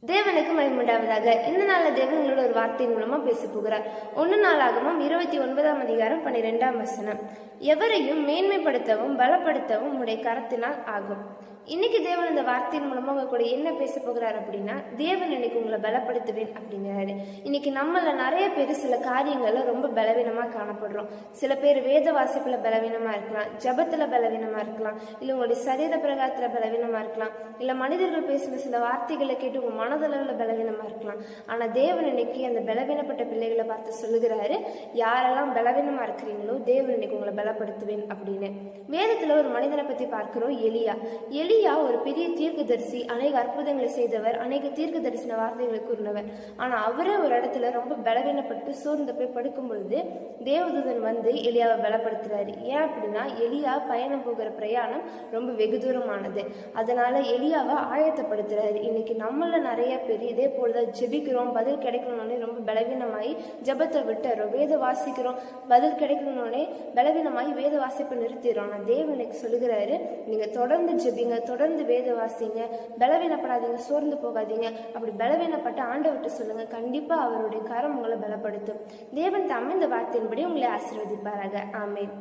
தேவனுக்கு மகிமையுண்டாவதாக. இந்த நாளில் தேவன் உங்களோட ஒரு வார்த்தையின் மூலமா பேச போகிறார். 1 நாளாகமம் 29ஆம் அதிகாரம் 12ஆம் வசனம். எவரையும் மேன்மைப்படுத்தவும் பலப்படுத்தவும் உடைய கரத்தினால் ஆகும். இன்னைக்கு தேவன் இந்த வார்த்தையின் மூலமா உங்க கூட என்ன பேச போகிறார் அப்படின்னா, தேவன் இன்னைக்கு உங்களை பலப்படுத்துவேன் அப்படிங்கிறாரு. இன்னைக்கு நம்மள நிறைய பேர் சில காரியங்கள்ல ரொம்ப பலவீனமா காணப்படுறோம். சில பேர் வேத வாசிப்புல பலவீனமா இருக்கலாம், ஜபத்துல பலவீனமா இருக்கலாம், இல்ல உங்களுடைய சரீர பிரகாரத்துல பலவீனமா இருக்கலாம், இல்ல மனிதர்கள் பேசுற சில வார்த்தைகளை கேட்டு உங்க மனதளவுல பலவீனமா இருக்கலாம். ஆனா தேவன் இன்னைக்கு அந்த பலவீனப்பட்ட பிள்ளைகளை பார்த்து சொல்லுகிறாரு, யாரெல்லாம் பலவீனமா இருக்கிறீங்களோ தேவன் இன்னைக்கு உங்களை பலப்படுத்துவேன் அப்படின்னு. வேதத்துல ஒரு மனிதனை பத்தி பார்க்கிறோம், எலியா ஒரு பெரிய தீர்க்கதரிசி, அநேக அற்புதங்களை செய்தவர், அநேக தீர்க்க தரிசன வார்த்தைகளை கூறினவர். ஆனா அவரே ஒரு இடத்துல ரொம்ப பலவீனப்பட்டு சோர்ந்து போய் படுக்கும் பொழுது தேவதூதன் வந்து எலியாவை பலப்படுத்துறாரு. ஏன் அப்படின்னா எலியா பயணம் போகிற பிரயாணம் ரொம்ப வெகு தூரமானது. அதனால எலியாவை ஆயத்தப்படுத்துறாரு. இன்னைக்கு நம்மள நிறைய பேர் இதே போலதான் ஜெபிக்கிறோம், பதில் கிடைக்கணும்னே ரொம்ப பலவீனமாயி ஜபத்தை விட்டுறோம், வேத வாசிக்கிறோம், பதில் கிடைக்கணும்னே பலவீனமாயி வேத வாசிப்பை நிறுத்திடுறோம். ஆனா தேவனுக்கு சொல்லுகிறாரு, நீங்க தொடர்ந்து ஜெபிங்க, தொடர்ந்து வேத வாசிங்க, பலவீனப்படாதீங்க, சோர்ந்து போகாதீங்க. அப்படி பலவீனப்பட்ட ஆண்டவர்கிட்ட சொல்லுங்க, கண்டிப்பா அவருடைய கரம் உங்களை பலப்படுத்தும். தேவன் தாமே இந்த வார்த்தையின்படி உங்களை ஆசீர்வதிப்பாராக. ஆமென்.